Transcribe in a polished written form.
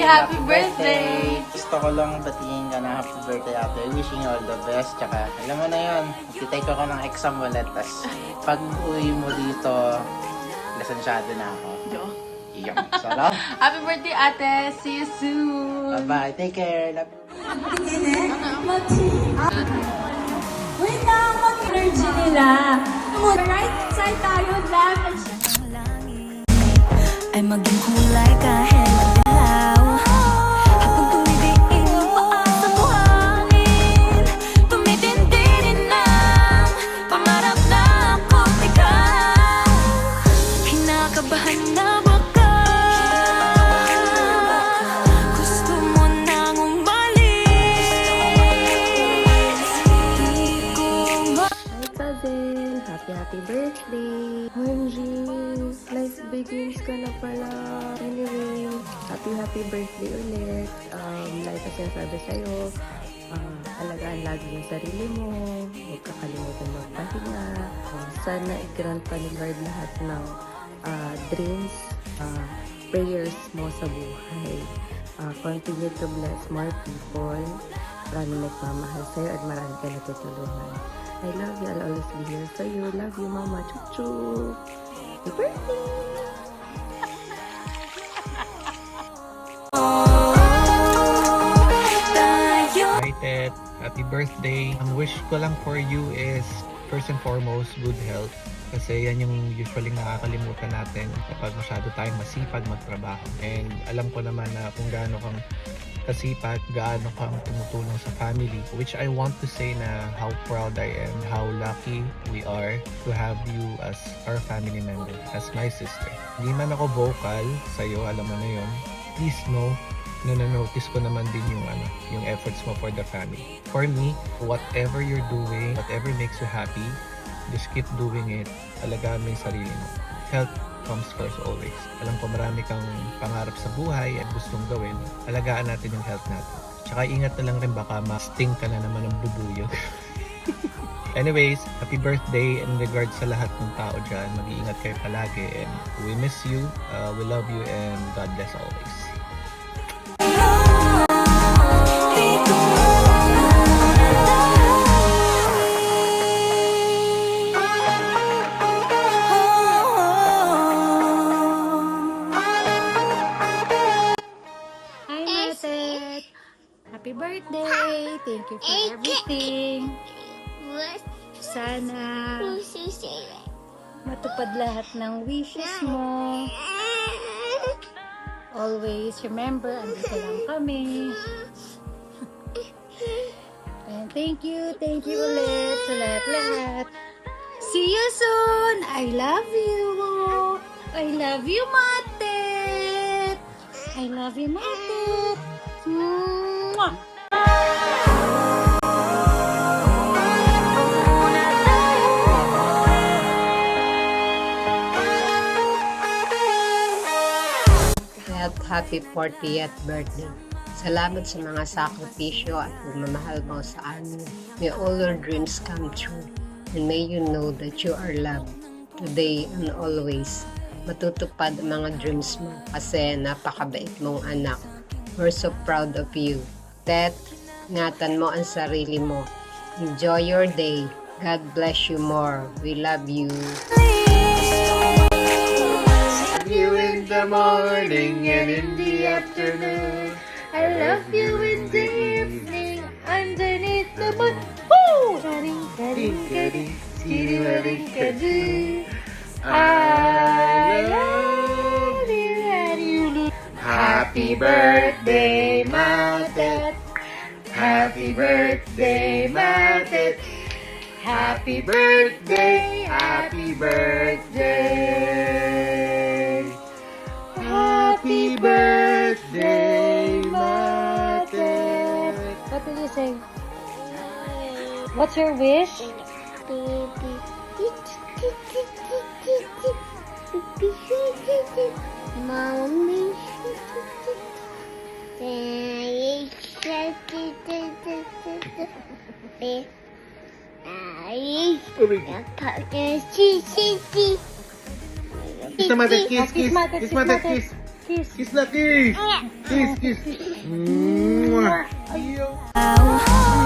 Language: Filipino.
Happy birthday! Gusto ko lang batiin ka na happy birthday ate. Wishing you all the best. Tsaka, alam mo na yun, magtitake ako ng exam ulit. Tapos, pag uwi mo dito, lisensyado na ako. Iyo. Sarap. Happy birthday, ate! See you soon! Bye-bye. Take care. Love you. Wait lang, mag-energy nila. Right side tayo, left and ay maging kulay kahit madilaw. Habang tumidiin ang paa sa buhangin, tumitindi din ang pangarap na ako't ikaw. Kinakabahan na baka gusto mo nang umalis. Di ko Hi cousin! Happy birthday! Wenjis! Life begins ka na pala. Anyway, happy birthday ulit. Like kasi sabi sa'yo, alagaan lagi yung sarili mo. Huwag kakalimutan magpahinga. Sana i-grant pa ni Lord lahat ng dreams, prayers mo sa buhay. Continue to bless more people. Marami nagmamahal sa'yo at marami ka natutulungan. I love you. I'll always be here for you. Love you, Mama. Chuchu. Happy birthday! Excited. Happy birthday. Ang wish ko lang for you is first and foremost good health. Kasi yan yung usually nakakalimutan natin kapag masyado tayong masipag magtrabaho. And alam ko naman na kung gaano kang kasipag, gaano kang tumutulong sa family, which I want to say na how proud I am, how lucky we are to have you as our family member, as my sister. Hindi man ako vocal sa'yo, alam mo na yun. Please know na na-notice ko naman din yung efforts mo for the family. For me, whatever you're doing, whatever makes you happy, just keep doing it. Alagaan mo yung sarili mo. Health comes first always. Alam ko marami kang pangarap sa buhay at gustong gawin. Alagaan natin yung health natin. Tsaka ingat na lang rin baka ma-sting ka na naman ng bubuyog. Anyways, happy birthday in regards sa lahat ng tao dyan. Mag-iingat kayo palagi and we miss you, we love you, and God bless always. happy birthday! Thank you for everything. Sana matupad lahat ng wishes mo. Always remember, andito lang kami. And thank you ulit sa lahat-lahat. See you soon! I love you! I love you, Mate! I love you, Matit. Mwah! At happy 40th birthday. Salamat sa mga sakripisyo at pagmamahal mo sa amin. May all your dreams come true. And may you know that you are loved. Today and always. Matutupad ang mga dreams mo kasi napakabait mong anak. We're so proud of you. Tet, ingatan mo ang sarili mo. Enjoy your day. God bless you more. We love you. You in the morning and in the afternoon. I love you in the evening, underneath the moon. Woo! I love you. Happy birthday, Matet. Happy birthday, Matet. Happy birthday, happy birthday. Happy birthday, Matet. What did you say? What's your wish? Mommy. Kiss na Matet, kiss, Kiss, Matet, kiss kiss, Matet, Matet. kiss. Kiss. Kiss na, kiss. Kiss, kiss. Mwah. Oh,